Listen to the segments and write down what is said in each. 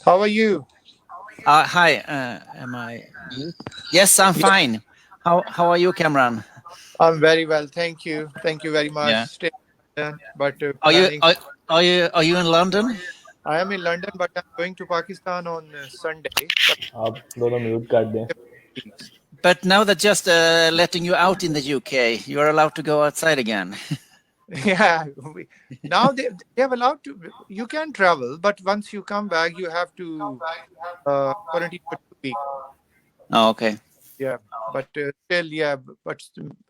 How are you? Hi, am I mute? Yes, I'm Yeah, fine. How are you, Cameron? I'm very well. Thank you. Thank you very much. Yeah. Stay in London, but Are you planning. are you in London? I am in London, but I'm going to Pakistan on Sunday. But आप दोनों mute कर दें. weeks. But now that just letting you out in the UK, you're allowed to go outside again. Yeah, now they have allowed to. You can travel, but once you come back, you have to quarantine for 2 weeks. Oh, okay. Yeah, but still, yeah, but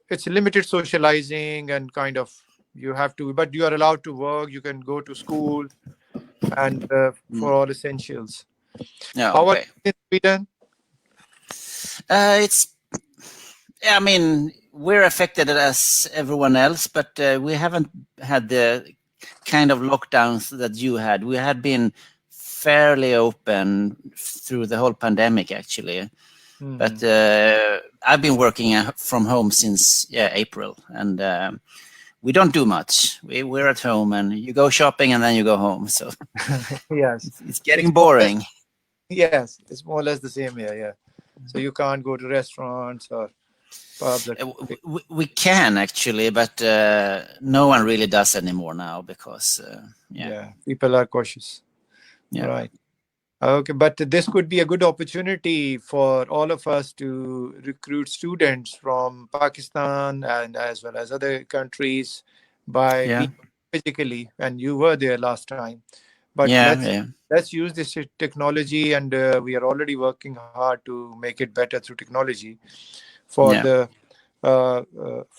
it's limited socializing and kind of you have to. But you are allowed to work. You can go to school and for all essentials. Yeah, How are okay. you in Sweden? It's I mean, we're affected as everyone else, but we haven't had the kind of lockdowns that you had. We had been fairly open through the whole pandemic, actually. But I've been working from home since April, and we don't do much. We're at home, and you go shopping, and then you go home. So Yes. it's getting boring. Yes, it's more or less the same here. Yeah. So you can't go to restaurants or pubs. We can actually, but no one really does anymore now because Yeah, people are cautious. Yeah. Right. Okay, but this could be a good opportunity for all of us to recruit students from Pakistan and as well as other countries by Yeah. being physically. And you were there last time. But Yeah. let's use this technology, and we are already working hard to make it better through technology for Yeah. the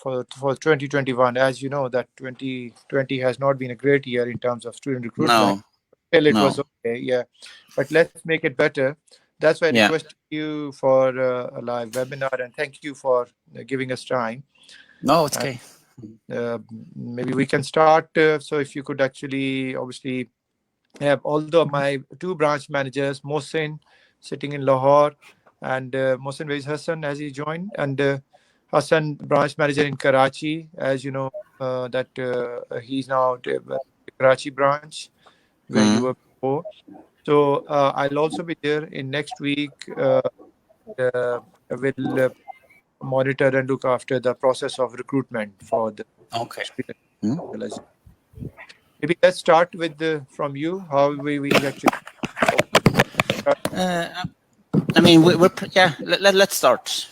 for 2021. As you know, that 2020 has not been a great year in terms of student recruitment. No. Still, it was No. okay, yeah. But let's make it better. That's why I Yeah. requested you for a live webinar, and thank you for giving us time. No, it's okay. Maybe we can start. So, if you could actually, obviously, have although my two branch managers, Mohsin sitting in Lahore, and Mohsin Vaiz Hassan has he joined, and Hassan branch manager in Karachi, as you know, that he's now the Karachi branch where you were before. So I'll also be there in next week. Will monitor and look after the process of recruitment for the Okay. students. Maybe let's start with from you. How we actually. I mean, we're yeah. Let's start.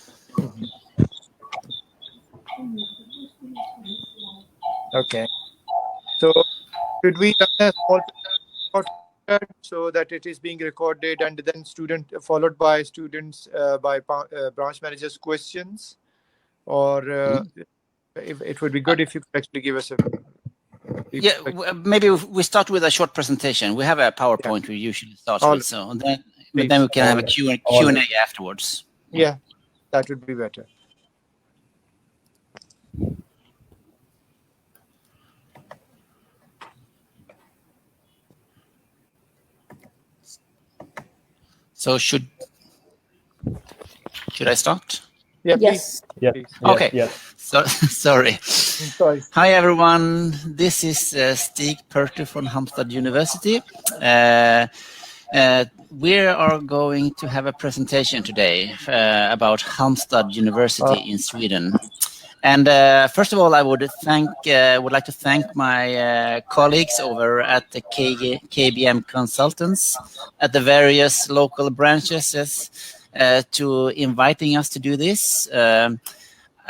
Okay. So should we run a small podcast so that it is being recorded and then student followed by students by branch managers questions, or if it would be good if you could actually give us a. Yeah, maybe we start with a short presentation. We have a PowerPoint we usually start All with, so then please. we can have a Q&A afterwards. Yeah, that would be better. So should I start? Yeah, Yes. please. Yeah. Please. Okay. Yes. So sorry. Sorry. Hi everyone. This is Stig Perter from Halmstad University. We are going to have a presentation today about Halmstad University in Sweden. And first of all, I would like to thank my colleagues over at the KBM Consultants at the various local branches to inviting us to do this.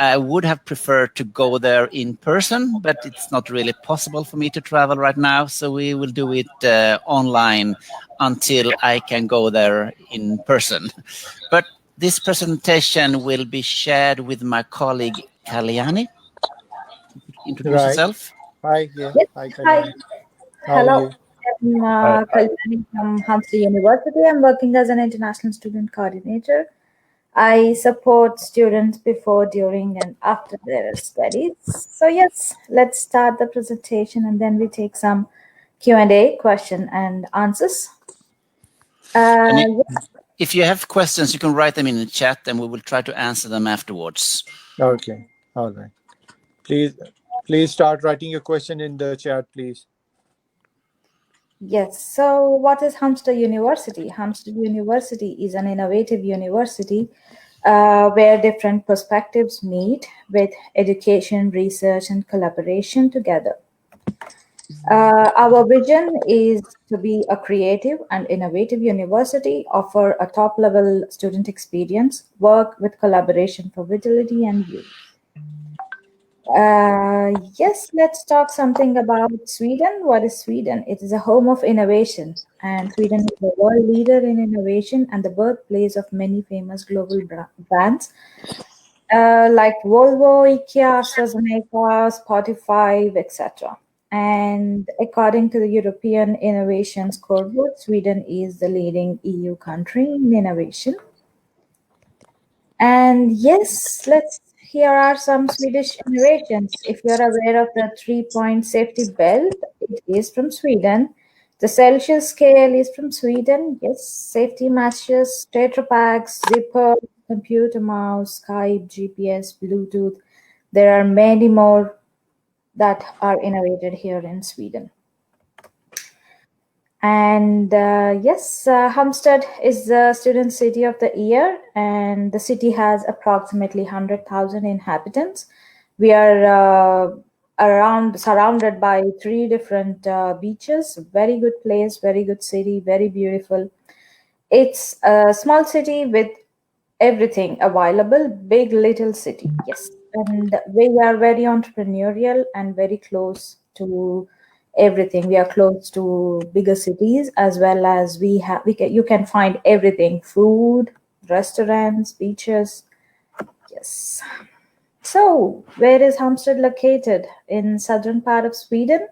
I would have preferred to go there in person, but it's not really possible for me to travel right now. So we will do it online until I can go there in person. But this presentation will be shared with my colleague Kalyani. Introduce yourself. Hi. Yeah. Yes. Hi, Hi. Kalyani. How are Hello. you? I'm Kalyani from Halmstad University. I'm working as an international student coordinator. I support students before, during, and after their studies. So yes, let's start the presentation and then we take some Q&A, question and answers. If you have questions, you can write them in the chat and we will try to answer them afterwards. Okay. All right. Please start writing your question in the chat, please. Yes. So, what is Halmstad University? Halmstad University is an innovative university where different perspectives meet with education, research, and collaboration together. Our vision is to be a creative and innovative university, offer a top level student experience, work with collaboration for vitality and youth. Yes, let's talk something about Sweden. What is Sweden? It is a home of innovation, and Sweden is the world leader in innovation and the birthplace of many famous global brands like Volvo, IKEA, AstraZeneca, Spotify, etc. And according to the European Innovation Scoreboard, Sweden is the leading EU country in innovation. And yes, here are some Swedish innovations. If you're aware of the 3-point safety belt, it is from Sweden. The Celsius scale is from Sweden. Yes, safety matches, Tetra packs, zipper, computer mouse, Skype, GPS, Bluetooth. There are many more that are innovated here in Sweden. And yes, Halmstad is the student city of the year, and the city has approximately 100,000 inhabitants. We are surrounded by 3 different beaches. Very good place, very good city, very beautiful. It's a small city with everything available, big little city. Yes, and we are very entrepreneurial and very close to everything. We are close to bigger cities, as well as you can find everything: food, restaurants, beaches. Yes. So where is Halmstad located? In southern part of Sweden,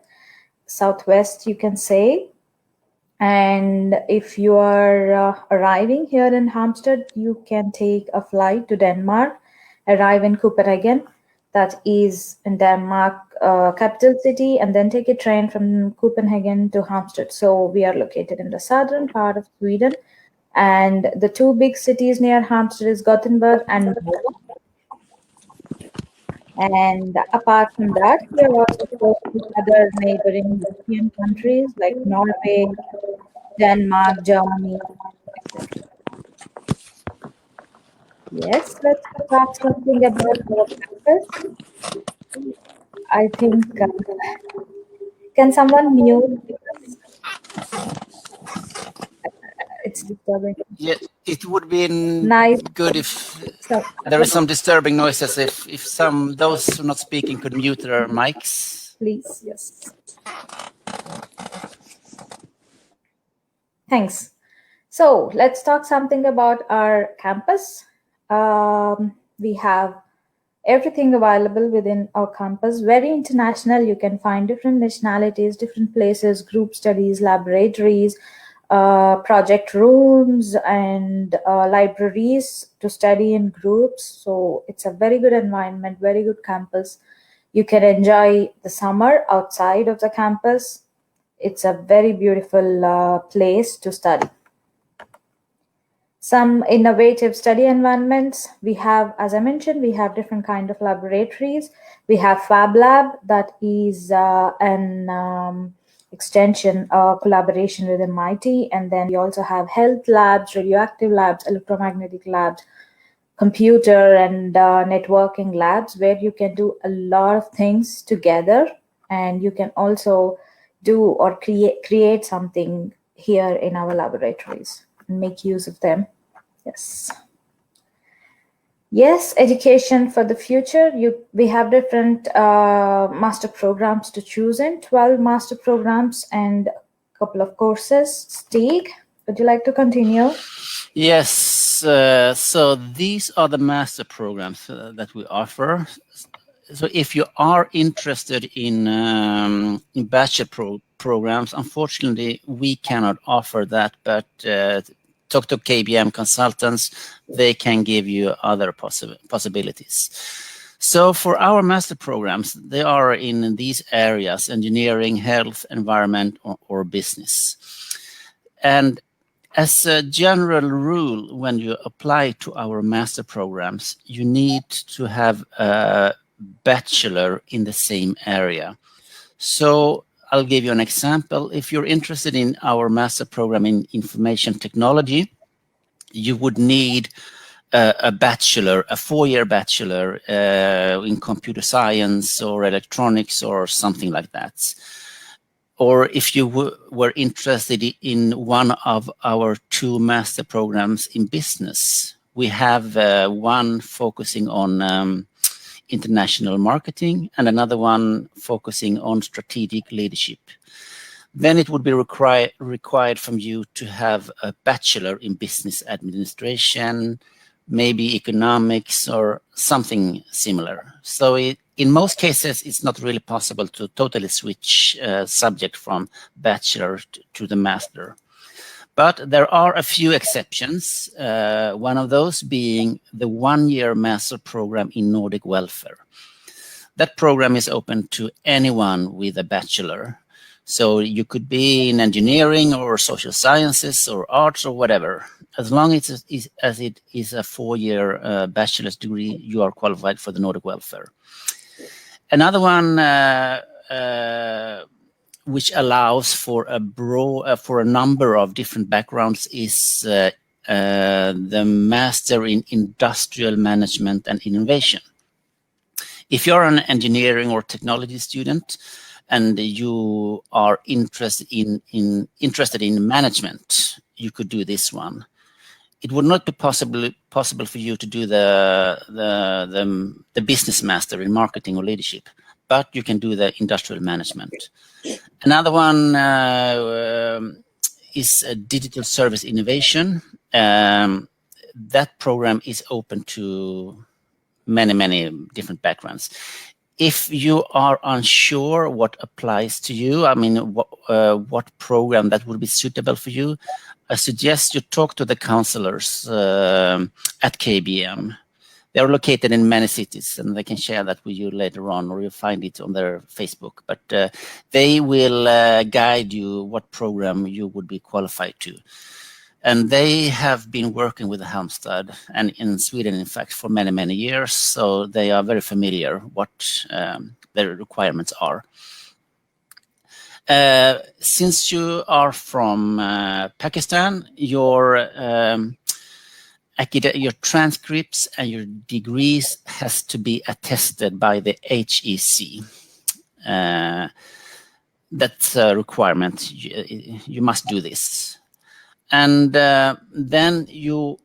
southwest, you can say. And if you are arriving here in Halmstad, you can take a flight to Denmark, arrive in Copenhagen, that is in Denmark, capital city, and then take a train from Copenhagen to Halmstad. So we are located in the southern part of Sweden, and the 2 big cities near Halmstad is Gothenburg and Malmö. And apart from that, we are also close to other neighboring European countries like Norway, Denmark, Germany, etc. Yes, let's talk something about our campus. I think, can someone mute? Because it's disturbing. Yeah, it would be Nice. good if So, there is some disturbing noises. If those who are not speaking could mute their mics. please, yes. Thanks. So let's talk something about our campus. We have everything available within our campus, very international. You can find different nationalities, different places, group studies, laboratories, project rooms, and libraries to study in groups. So it's a very good environment, very good campus. You can enjoy the summer outside of the campus. It's a very beautiful place to study. Some innovative study environments. We have, as I mentioned, we have different kind of laboratories. We have Fab Lab, that is an extension collaboration with MIT. And then we also have health labs, radioactive labs, electromagnetic labs, computer and networking labs, where you can do a lot of things together. And you can also do or create something here in our laboratories and make use of them. Yes. Yes, education for the future. We have different master programs to choose in, 12 master programs and a couple of courses. Stig, would you like to continue? Yes, so these are the master programs that we offer. So if you are interested in bachelor programs, unfortunately, we cannot offer that, but talk to KBM consultants, they can give you other possibilities. So for our master programs, they are in these areas: engineering, health, environment, or business. And as a general rule, when you apply to our master programs, you need to have a bachelor in the same area. So I'll give you an example. If you're interested in our master program in information technology, you would need a bachelor, a 4-year bachelor in computer science or electronics or something like that. Or if you were interested in one of our 2 master programs in business, we have one focusing on international marketing and another one focusing on strategic leadership. Then it would be required from you to have a bachelor in business administration, maybe economics or something similar. So in most cases, it's not really possible to totally switch subject from bachelor to the master. But there are a few exceptions, one of those being the 1-year master program in Nordic welfare. That program is open to anyone with a bachelor. So you could be in engineering or social sciences or arts or whatever. As long as it is a 4-year bachelor's degree, you are qualified for the Nordic welfare. Another one which allows for a number of different backgrounds is the Master in Industrial Management and Innovation. If you're an engineering or technology student and you are interested in management, you could do this one. It would not be possible for you to do the business master in marketing or leadership, but you can do the industrial management. Another one is digital service innovation. That program is open to many different backgrounds. If you are unsure what applies to you, I mean, what program that would be suitable for you, I suggest you talk to the counselors at KBM. They are located in many cities, and they can share that with you later on, or you'll find it on their Facebook. But they will guide you what program you would be qualified to. And they have been working with Halmstad and in Sweden, in fact, for many years. So they are very familiar what their requirements are. Since you are from Pakistan, your transcripts and your degrees has to be attested by the HEC. That's a requirement. You must do this. And then you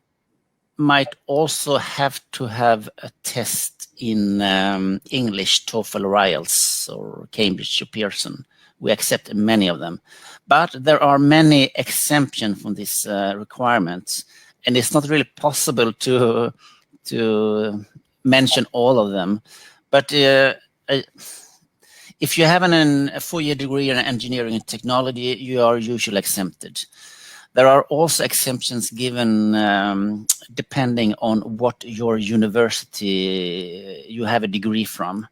might also have to have a test in English, TOEFL or IELTS or Cambridge or Pearson. We accept many of them. But there are many exemptions from these requirements. And it's not really possible to mention all of them. But if you have a 4-year degree in engineering and technology, you are usually exempted. There are also exemptions given depending on what your university you have a degree from.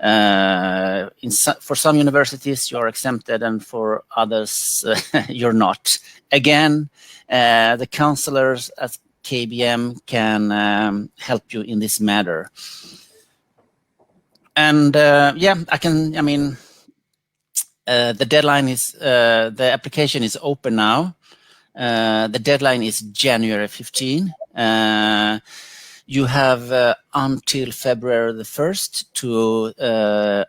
For some universities, you are exempted, and for others, you're not. Again, the counselors at KBM can help you in this matter. And the deadline is, the application is open now. The deadline is January 15. You have until February the 1st to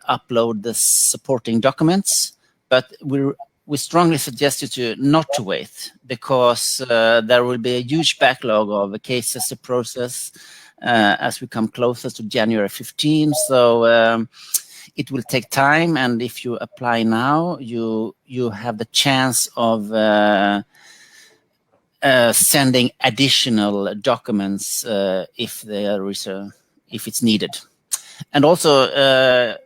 upload the supporting documents, but we strongly suggest you to not to wait, because there will be a huge backlog of cases to process as we come closer to January 15. So it will take time, and if you apply now, you have the chance of sending additional documents if it's needed. And also,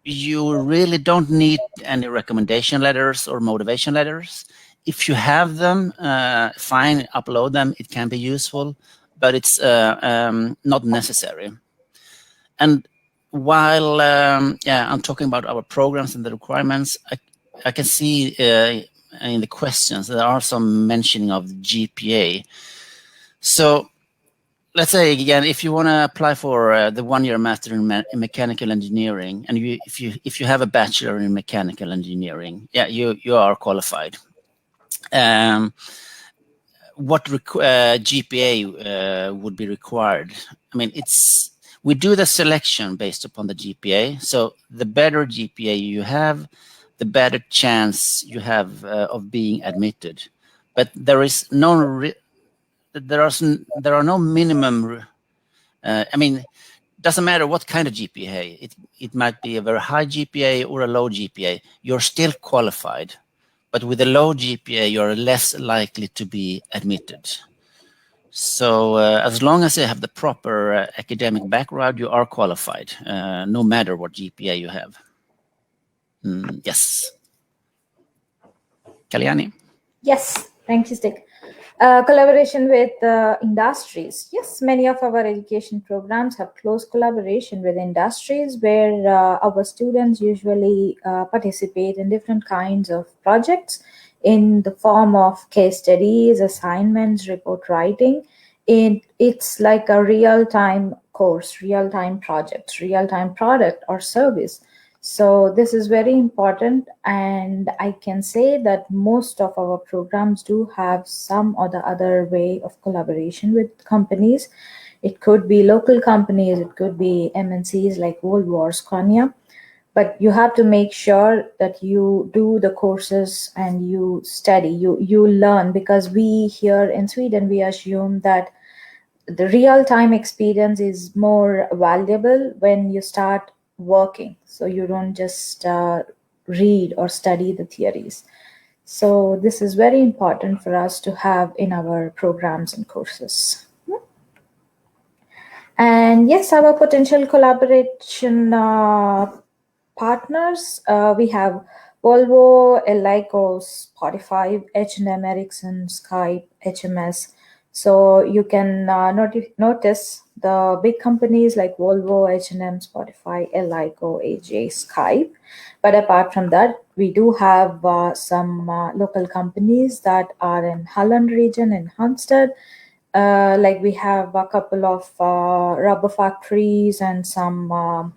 you really don't need any recommendation letters or motivation letters. If you have them, fine, upload them. It can be useful, but it's not necessary. And while I'm talking about our programs and the requirements, I can see in the questions there are some mentioning of GPA. So let's say again, if you want to apply for the one-year master in mechanical engineering, and if you have a bachelor in mechanical engineering, yeah, you are qualified. What GPA would be required? I mean, we do the selection based upon the GPA. So the better GPA you have, the better chance you have of being admitted. But there is no there are no minimum. I mean, doesn't matter what kind of GPA. It might be a very high GPA or a low GPA. You're still qualified, but with a low GPA, you're less likely to be admitted. So as long as you have the proper academic background, you are qualified, no matter what GPA you have. Yes. Kalyani? Yes, thank you, Stig. Collaboration with industries. Yes, many of our education programs have close collaboration with industries where our students usually participate in different kinds of projects in the form of case studies, assignments, report writing. It's like a real-time course, real-time project, real-time product or service. So this is very important, and I can say that most of our programs do have some or the other way of collaboration with companies. It could be local companies, it could be MNCs like Volvo or Scania, but you have to make sure that you do the courses and you study, you learn, because we here in Sweden, we assume that the real-time experience is more valuable when you start working, so you don't just read or study the theories. So this is very important for us to have in our programs and courses. And yes, our potential collaboration partners, we have Volvo, Elico, Spotify, H&M, Ericsson, Skype, HMS. So you can notice the big companies like Volvo, H&M, Spotify, Elico, AJ, Skype. But apart from that, we do have some local companies that are in Halland region, in Halmstad. Like we have a couple of rubber factories and some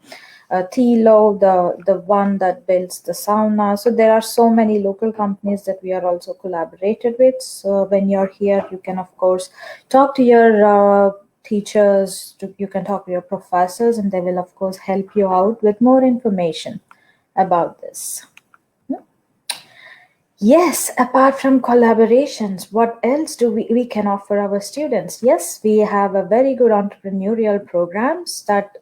Tilo, the one that builds the sauna. So there are so many local companies that we are also collaborated with. So when you're here, you can of course talk to your teachers, you can talk to your professors, and they will of course help you out with more information about this. Yes, apart from collaborations, what else do we can offer our students? Yes, we have a very good entrepreneurial programs that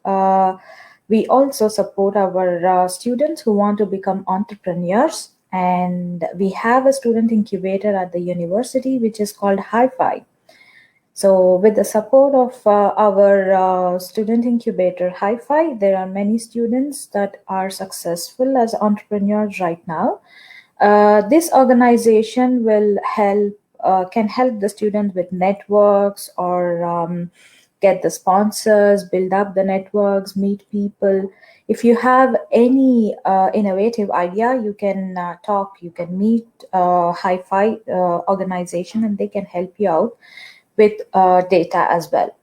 we also support our students who want to become entrepreneurs. And we have a student incubator at the university, which is called Hi-Fi. So with the support of our student incubator Hi-Fi, there are many students that are successful as entrepreneurs right now. This organization will can help the students with networks or get the sponsors, build up the networks, meet people. If you have any innovative idea, you can talk, you can meet Hi-Fi organization, and they can help you out with data as well.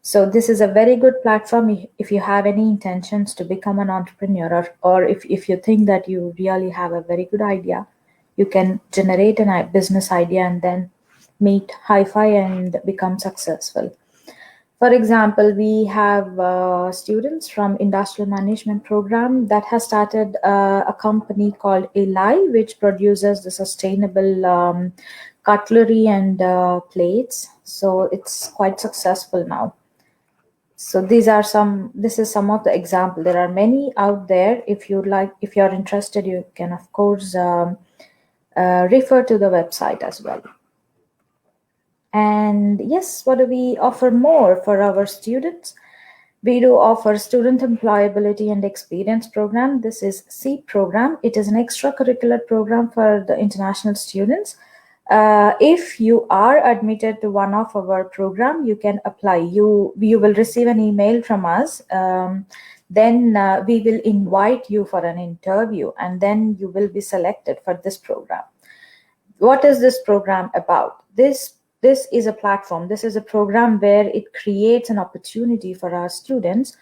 So this is a very good platform if you have any intentions to become an entrepreneur, or if you think that you really have a very good idea, you can generate a business idea and then meet Hi-Fi and become successful. For example, we have students from Industrial Management Program that has started a company called Eli, which produces the sustainable cutlery and plates. So it's quite successful now. So this is some of the example. There are many out there. If you're interested, you can of course refer to the website as well. And yes, what do we offer more for our students? We do offer Student Employability and Experience Program. This is SEEP program. It is an extracurricular program for the international students. If you are admitted to one of our program, you can apply. You will receive an email from us. Then we will invite you for an interview, and then you will be selected for this program. What is this program about? This this is a platform. This is a program where it creates an opportunity for our students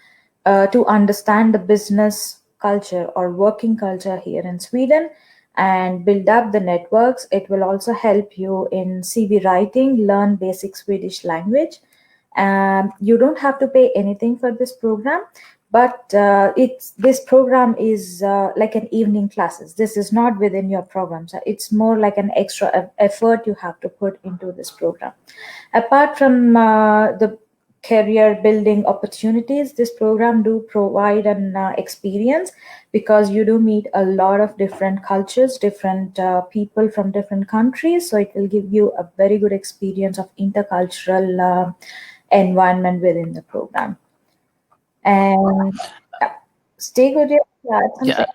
to understand the business culture or working culture here in Sweden and build up the networks. It will also help you in CV writing, learn basic Swedish language. You don't have to pay anything for this program, but this program is like an evening classes. This is not within your program, so it's more like an extra effort you have to put into this program. Apart from the career building opportunities, this program do provide an experience, because you do meet a lot of different cultures, different people from different countries, so it will give you a very good experience of intercultural environment within the program. And Stig, would you add something?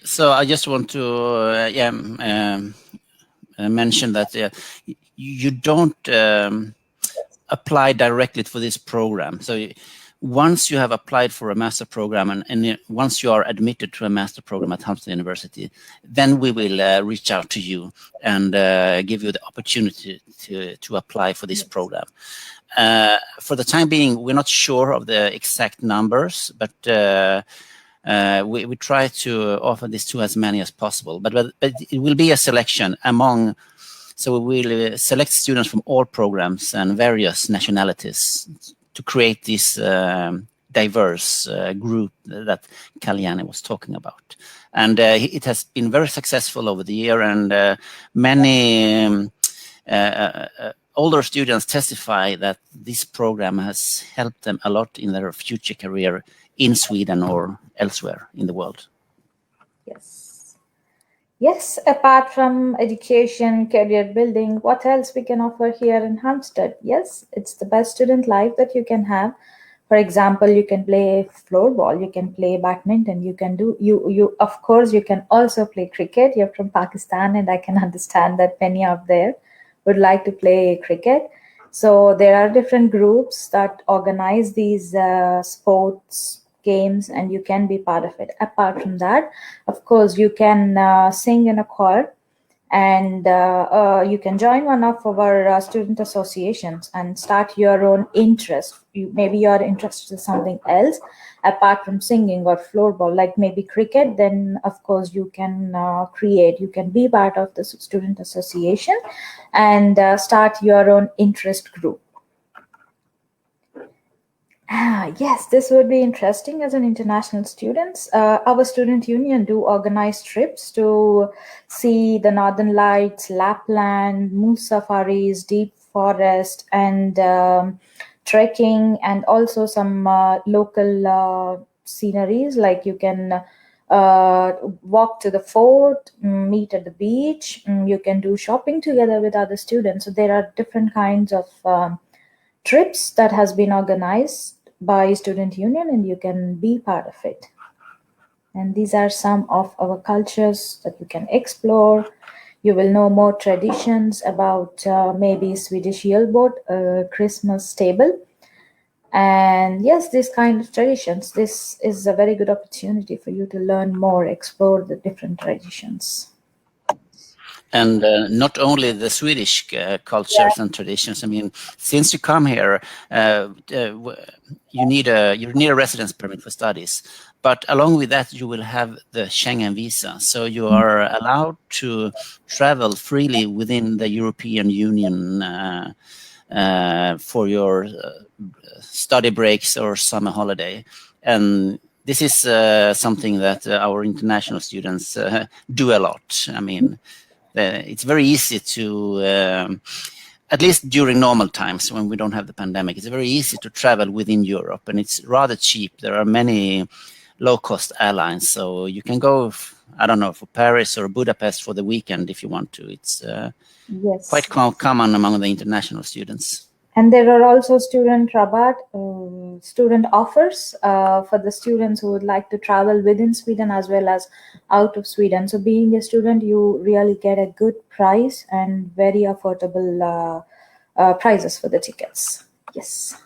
So I just want to mention that you don't apply directly for this program. So once you have applied for a master program and once you are admitted to a master program at Halmstad University, then we will reach out to you and give you the opportunity to apply for this program. For the time being, we're not sure of the exact numbers, but we try to offer this to as many as possible. But it will be a selection among. So we will select students from all programs and various nationalities to create this diverse group that Kalyani was talking about. And it has been very successful over the year, and many older students testify that this program has helped them a lot in their future career in Sweden or elsewhere in the world. Yes, apart from education, career building, what else we can offer here in Halmstad? Yes, it's the best student life that you can have. For example, you can play floorball, you can play badminton, you can do, of course, you can also play cricket. You're from Pakistan, and I can understand that many out there would like to play cricket. So there are different groups that organize these sports games, and you can be part of it. Apart from that, of course, you can sing in a choir, and you can join one of our student associations and start your own interest. Maybe you're interested in something else apart from singing or floorball, like maybe cricket. Then of course you can you can be part of the student association and start your own interest group. Yes, this would be interesting as an international student. Our student union do organize trips to see the Northern Lights, Lapland, moose safaris, deep forest, and trekking, and also some local sceneries, like you can walk to the fort, meet at the beach, you can do shopping together with other students. So there are different kinds of trips that has been organized by student union, and you can be part of it. And these are some of our cultures that you can explore. You will know more traditions about maybe Swedish julbord, Christmas table. And yes, this kind of traditions, this is a very good opportunity for you to learn more, explore the different traditions. And not only the Swedish cultures and traditions. I mean, since you come here, you need a residence permit for studies. But along with that, you will have the Schengen visa. So you are allowed to travel freely within the European Union for your study breaks or summer holiday. And this is something that our international students do a lot. I mean, it's very easy to, at least during normal times when we don't have the pandemic, it's very easy to travel within Europe, and it's rather cheap. There are many low-cost airlines, so you can go, I don't know, for Paris or Budapest for the weekend if you want to. It's quite common among the international students. And there are also student rabat, student offers for the students who would like to travel within Sweden as well as out of Sweden. So being a student, you really get a good price and very affordable prices for the tickets. Yes.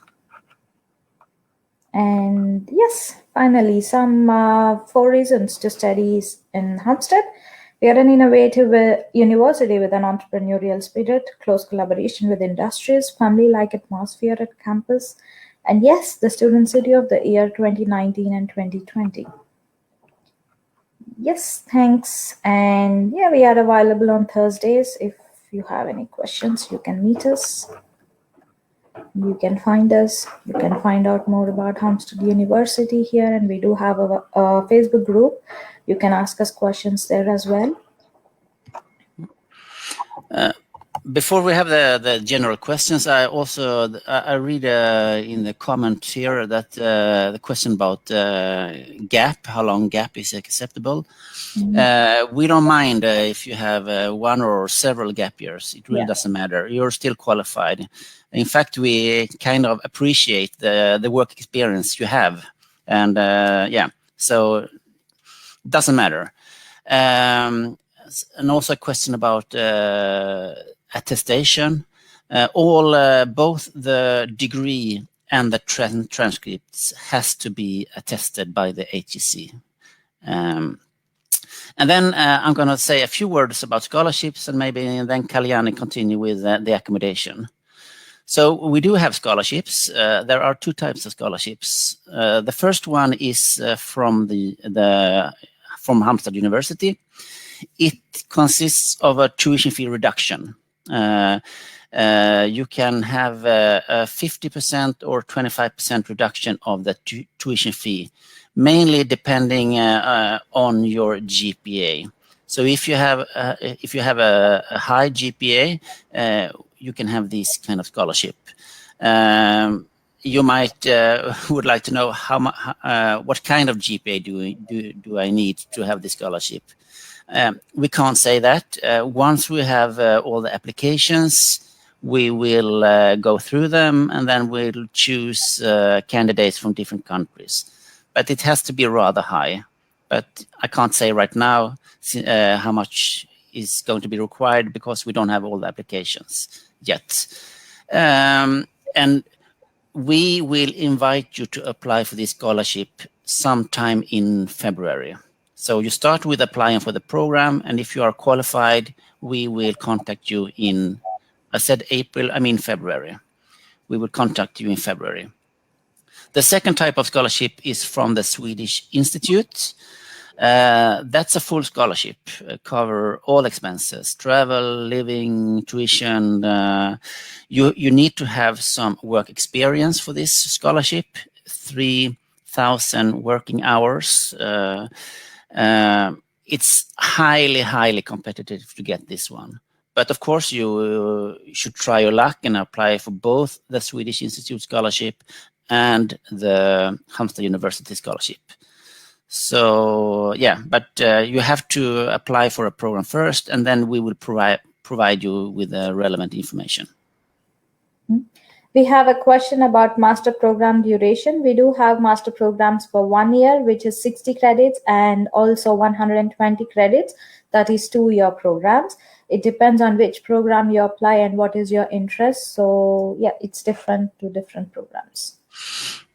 And yes, finally, some 4 reasons to study in Halmstad. We are an innovative university with an entrepreneurial spirit, close collaboration with industries, family-like atmosphere at campus, and yes, the Student City of the Year 2019 and 2020. Yes, thanks. And yeah, we are available on Thursdays. If you have any questions, you can meet us. You can find us. You can find out more about Halmstad University here, and we do have a Facebook group. You can ask us questions there as well. Before we have the general questions, I read in the comment here that the question about gap, how long gap is acceptable. We don't mind if you have one or several gap years. It really doesn't matter. You're still qualified. In fact, we kind of appreciate the work experience you have, and so it doesn't matter. And also a question about attestation. Both the degree and the transcripts has to be attested by the HEC. And then I'm going to say a few words about scholarships, and maybe then Kalyani continue with the accommodation. So we do have scholarships. There are two types of scholarships. The first one is from Halmstad University. It consists of a tuition fee reduction. You can have a 50% or 25% reduction of the tuition fee, mainly depending on your GPA. So if you have a high GPA, you can have this kind of scholarship. You might would like to know what kind of GPA do I need to have this scholarship. We can't say that. Once we have all the applications, we will go through them, and then we'll choose candidates from different countries. But it has to be rather high. But I can't say right now how much is going to be required because we don't have all the applications yet. And we will invite you to apply for this scholarship sometime in February. So you start with applying for the program, and if you are qualified, we will contact you in, I said April, I mean February. We will contact you in February. The second type of scholarship is from the Swedish Institute. That's a full scholarship, cover all expenses, travel, living, tuition. You need to have some work experience for this scholarship, 3,000 working hours. It's highly competitive to get this one. But of course, you should try your luck and apply for both the Swedish Institute Scholarship and the Halmstad University Scholarship. So yeah, but you have to apply for a program first, and then we will provide you with the relevant information. We have a question about master program duration. We do have master programs for 1 year, which is 60 credits, and also 120 credits, that is 2-year programs. It depends on which program you apply and what is your interest. So yeah, it's different to different programs.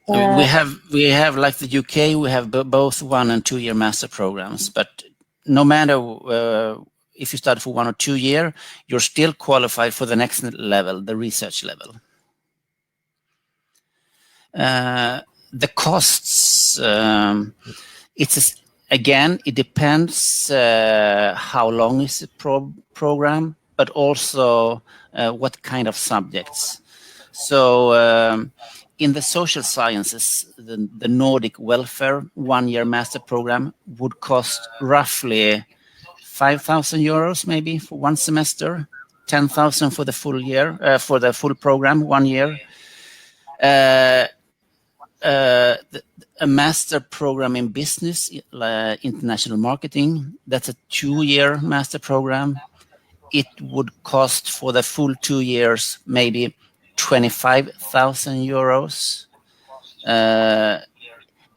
We have like the UK, we have both 1 and 2 year master programs, but no matter if you start for 1 or 2 year, you're still qualified for the next level, the research level. The costs, it depends how long is the program, but also what kind of subjects. So in the social sciences, the Nordic welfare 1 year master program would cost roughly 5,000 euros maybe for 1 semester, 10,000 for the full year, for the full program 1 year. A master program in business, international marketing, that's a 2-year master program. It would cost for the full 2 years maybe 25,000 euros. A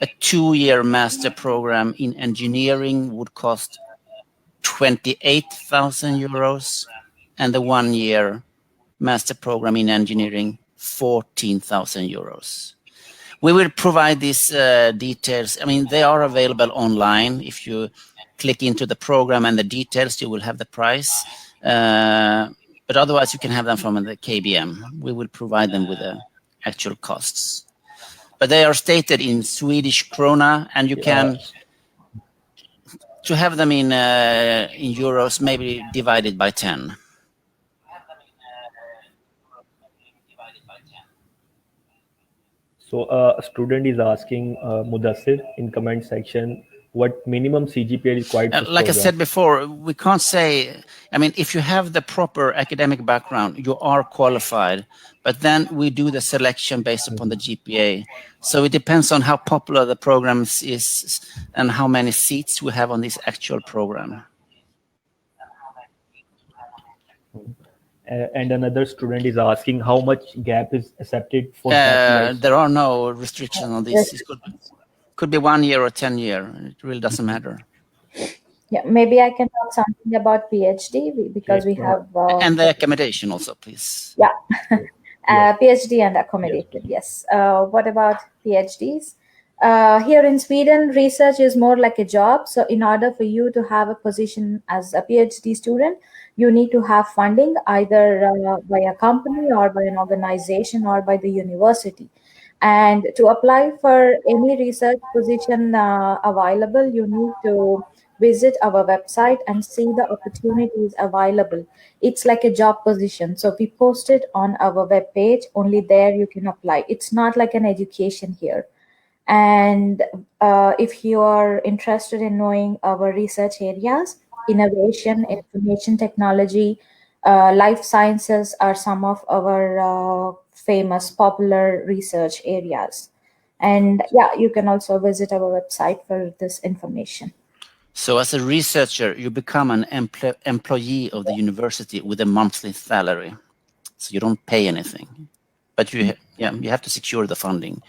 2-year master program in engineering would cost 28,000 euros, and the 1 year master program in engineering 14,000 euros. We will provide these details. I mean, they are available online. If you click into the program and the details, you will have the price. But otherwise, you can have them from the KBM. We will provide them with the actual costs. But they are stated in Swedish krona, and you can, to have them in euros, maybe divided by 10. So a student is asking Mudassir in comment section what minimum CGPA required for Like I program. said before, we can't say, I mean, if you have the proper academic background, you are qualified, but then we do the selection based upon the GPA. So it depends on how popular the program is and how many seats we have on this actual program. And another student is asking how much gap is accepted for bachelor's. There are no restrictions on this. It could be 1 year or 10 years. It really doesn't matter. Yeah, maybe I can talk something about PhD because we have... and the accommodation also, please. Yeah, PhD and accommodation, yes. What about PhDs? Here in Sweden, research is more like a job. So in order for you to have a position as a PhD student, you need to have funding either by a company or by an organization or by the university. And to apply for any research position available, you need to visit our website and see the opportunities available. It's like a job position. So we post it on our webpage. Only there you can apply. It's not like an education here. And if you are interested in knowing our research areas, innovation, information technology, life sciences are some of our famous popular research areas. And yeah, you can also visit our website for this information. So as a researcher, you become an employee of the university with a monthly salary. So you don't pay anything, but you have to secure the funding.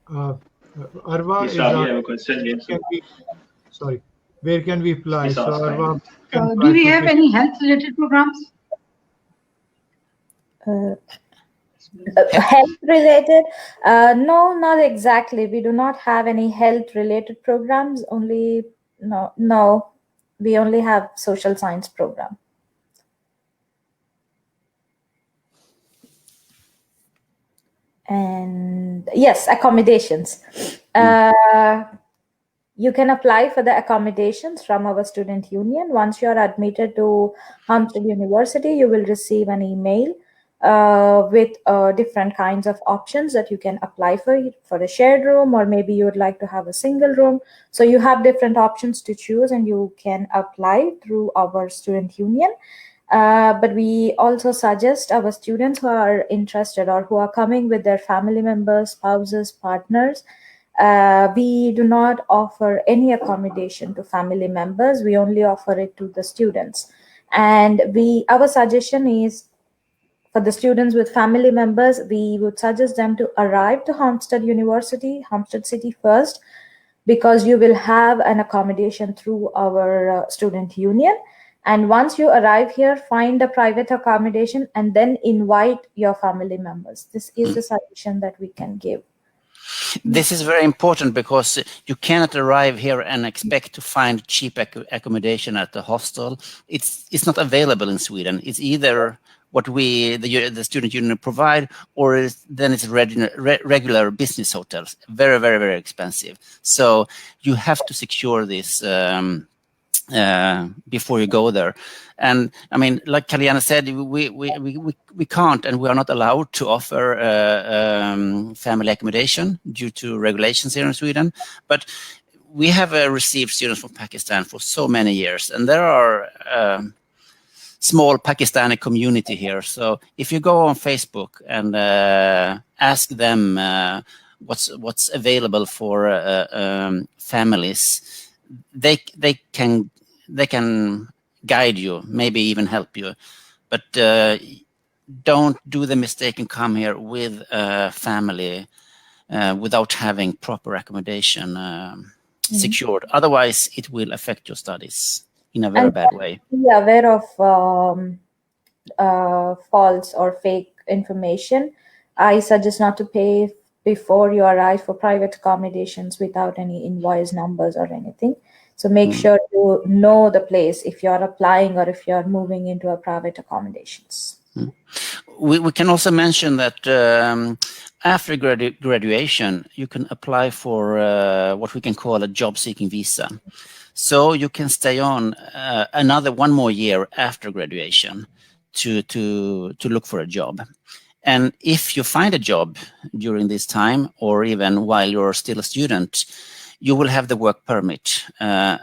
Arva, I have a question. Yes. Sorry, where can we apply? So Arva, do we have any health-related programs? Health related? No, not exactly. We do not have any health related programs. No, we only have social science program. And yes, accommodations. You can apply for the accommodations from our student union. Once you are admitted to Halmstad University, you will receive an email with different kinds of options that you can apply for a shared room, or maybe you would like to have a single room. So you have different options to choose, and you can apply through our student union. But we also suggest our students who are interested or who are coming with their family members, spouses, partners, we do not offer any accommodation to family members. We only offer it to the students. And our suggestion is, for the students with family members, we would suggest them to arrive to Halmstad University, Halmstad City first, because you will have an accommodation through our student union. And once you arrive here, find a private accommodation and then invite your family members. This is the suggestion that we can give. This is very important because you cannot arrive here and expect to find cheap accommodation at the hostel. It's not available in Sweden. It's either what the student union provide, or then it's regular business hotels. Very, very, very expensive. So you have to secure this before you go there. And I mean, like Kaljana said, we can't and we are not allowed to offer family accommodation due to regulations here in Sweden. But we have received students from Pakistan for so many years, and there are small Pakistani community here. So if you go on Facebook and ask them what's available for families, they can guide you, maybe even help you, but don't do the mistake and come here with a family without having proper accommodation secured. Otherwise, it will affect your studies in a very bad way. Be aware of false or fake information. I suggest not to pay before you arrive for private accommodations without any invoice numbers or anything. So make sure you know the place if you're applying or if you're moving into a private accommodations. We can also mention that after graduation, you can apply for what we can call a job-seeking visa. So you can stay on one more year after graduation to look for a job. And if you find a job during this time, or even while you're still a student, you will have the work permit. I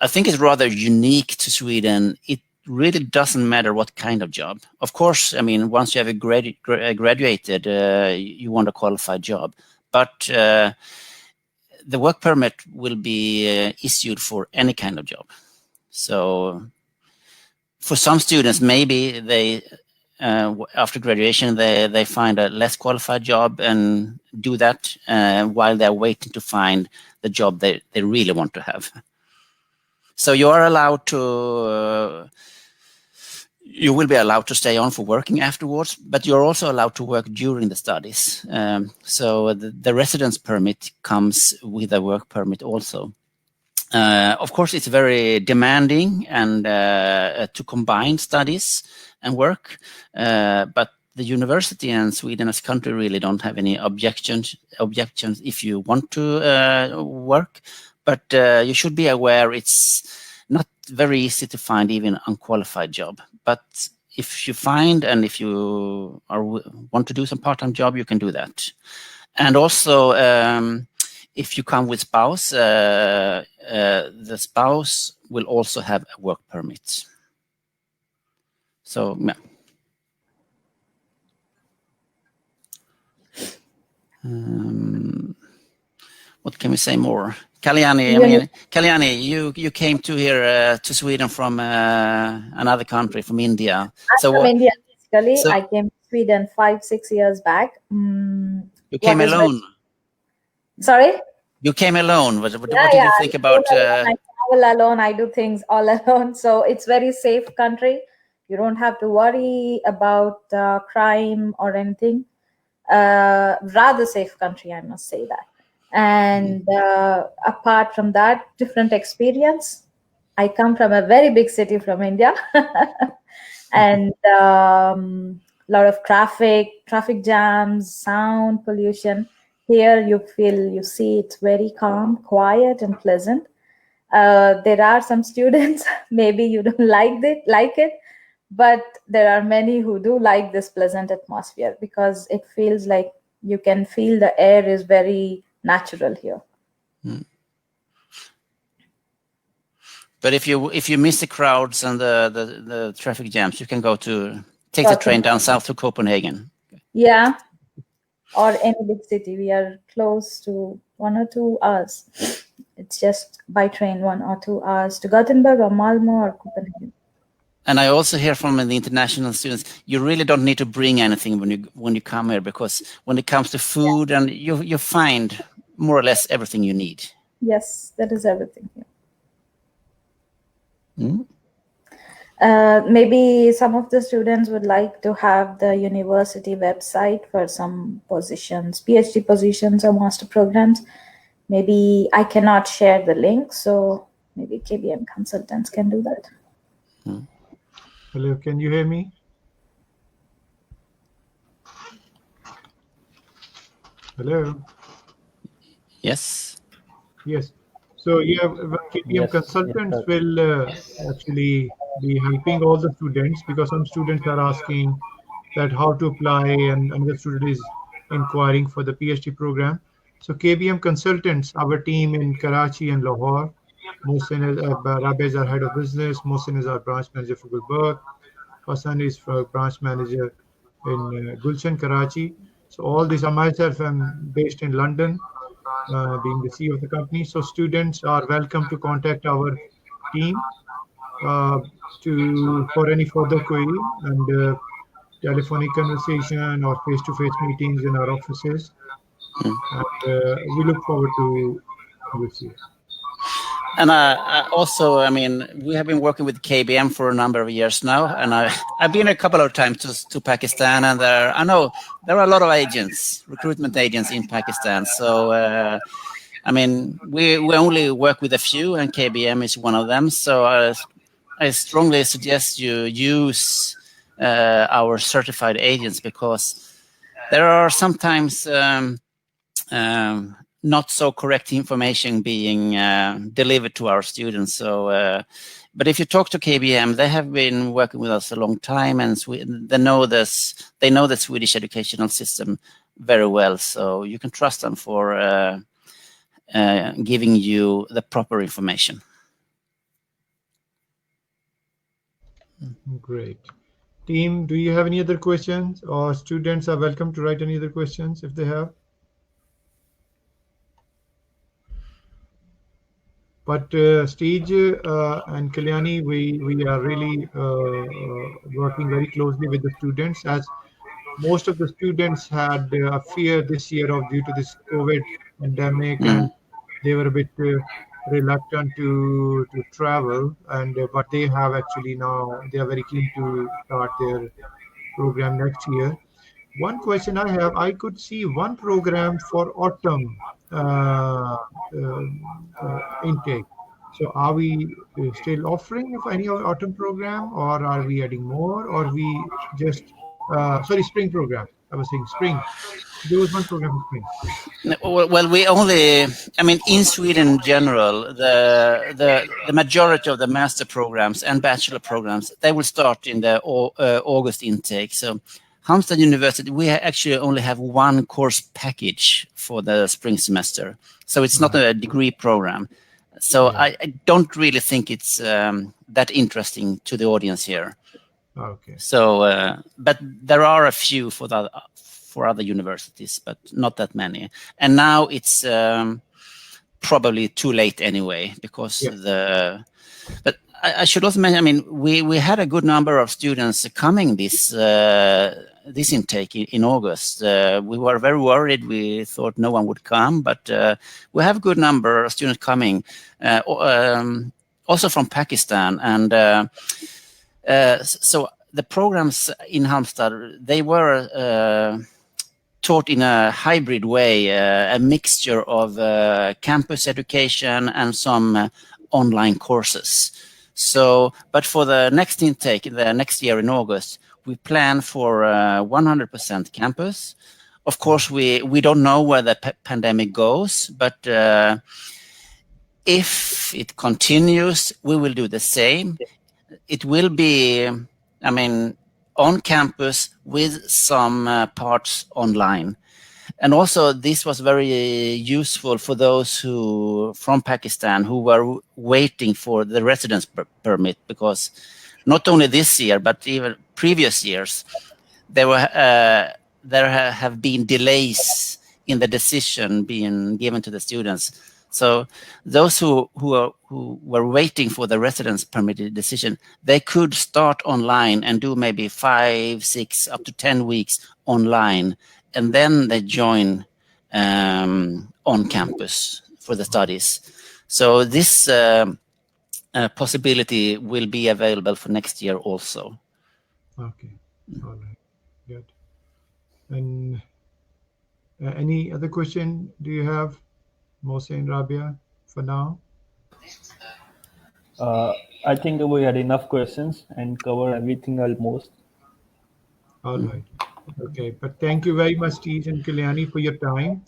think it's rather unique to Sweden. It really doesn't matter what kind of job. Of course, I mean, once you have graduated, you want a qualified job. But the work permit will be issued for any kind of job. So for some students, maybe they after graduation, they find a less qualified job and do that while they're waiting to find the job they really want to have. So you are allowed to, you will be allowed to stay on for working afterwards, but you're also allowed to work during the studies. So the residence permit comes with a work permit also. Of course, it's very demanding and to combine studies and work, but the university and Sweden as a country really don't have any objections if you want to work. But you should be aware it's not very easy to find even an unqualified job. But if you find and if you want to do some part-time job, you can do that. And also, if you come with spouse, the spouse will also have a work permit. So, yeah. What can we say more? Kalyani, you came to here to Sweden from another country, from India. I'm from India, basically. So, I came to Sweden 5-6 years back. You came alone? Sorry? You came alone. What did you think about? I travel alone. I do things all alone. So it's very safe country. You don't have to worry about crime or anything. Rather safe country, I must say that. And apart from that, different experience. I come from a very big city from India. And lot of traffic jams, sound pollution. Here you see it's very calm, quiet, and pleasant. There are some students, maybe you don't like it, but there are many who do like this pleasant atmosphere because it feels like you can feel the air is very natural here. But if you miss the crowds and the traffic jams, you can take the train down south to Copenhagen. Yeah. Or any big city. We are close to 1 or 2 hours. It's just by train 1 or 2 hours to Gothenburg or Malmö or Copenhagen. And I also hear from the international students, you really don't need to bring anything when you come here, because when it comes to food, and you find more or less everything you need. Yes, that is everything here. Mm. Maybe some of the students would like to have the university website for some positions, PhD positions or master programs. Maybe I cannot share the link, so maybe KBM consultants can do that. Hello, can you hear me? Hello? Yes. Yes. So KPM consultants will actually be helping all the students, because some students are asking that how to apply, and another student is inquiring for the PhD program. So KBM consultants, our team in Karachi and Lahore, Mohsin Rabe is our head of business, Mohsin is our branch manager for Gulbarg, Hassan is for branch manager in Gulshan, Karachi. So all these are myself. I'm based in London, being the CEO of the company. So students are welcome to contact our team for any further query, and telephonic conversation or face-to-face meetings in our offices. And we look forward to this year. And also, I mean, we have been working with KBM for a number of years now, and I've been a couple of times to Pakistan, and I know there are a lot of agents, recruitment agents in Pakistan. So, I mean, we only work with a few, and KBM is one of them. So I strongly suggest you use our certified agents, because there are sometimes not so correct information being delivered to our students. So, but if you talk to KBM, they have been working with us a long time, and they know this. They know the Swedish educational system very well. So you can trust them for giving you the proper information. Great. Team, do you have any other questions, or students are welcome to write any other questions if they have? But Stage and Kalyani, we are really working very closely with the students, as most of the students had a fear this year of due to this COVID pandemic, and they were a bit reluctant to travel, and but they have actually now they are very keen to start their program next year. One question I have, I could see one program for autumn intake. So are we still offering of any autumn program, or are we adding more, or we just sorry, spring program? I was saying spring. There was one program for spring. Well, we only, I mean, in Sweden in general, the majority of the master programs and bachelor programs, they will start in the August intake. So Halmstad University, we actually only have one course package for the spring semester. So it's not a degree program. So I don't really think it's that interesting to the audience here. Okay. So, but there are a few for other universities, but not that many. And now it's probably too late anyway, because but I should also mention, I mean, we had a good number of students coming this intake in August. We were very worried. We thought no one would come, but we have a good number of students coming, also from Pakistan. And so the programs in Halmstad, they were taught in a hybrid way, a mixture of campus education and some online courses. So, but for the next intake, the next year in August, we plan for 100% campus. Of course, we don't know where the pandemic goes, but if it continues, we will do the same. It will be, I mean, on campus with some parts online. And also, this was very useful for those who from Pakistan who were waiting for the residence permit, because not only this year, but even previous years, there have been delays in the decision being given to the students. So those who were waiting for the residence permit decision, they could start online and do maybe 5, 6, up to 10 weeks online, and then they join on campus for the studies. So this possibility will be available for next year also. Okay, all right, good. And any other question do you have, Mohsen and Rabia, for now? I think we had enough questions and cover everything almost. All right. Okay, but thank you very much, Tej and Kalyani, for your time.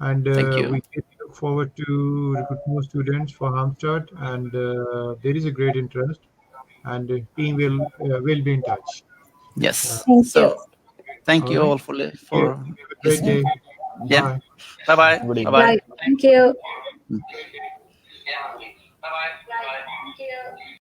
And Thank you. we look forward to recruit more students for Halmstad, and there is a great interest, and the team will be in touch. Yes. Thank you. Thank you right. all for Have a great listening. day. Yeah. Bye. Bye-bye. Good evening. Bye-bye. Bye. Thank you. Bye-bye. Bye-bye.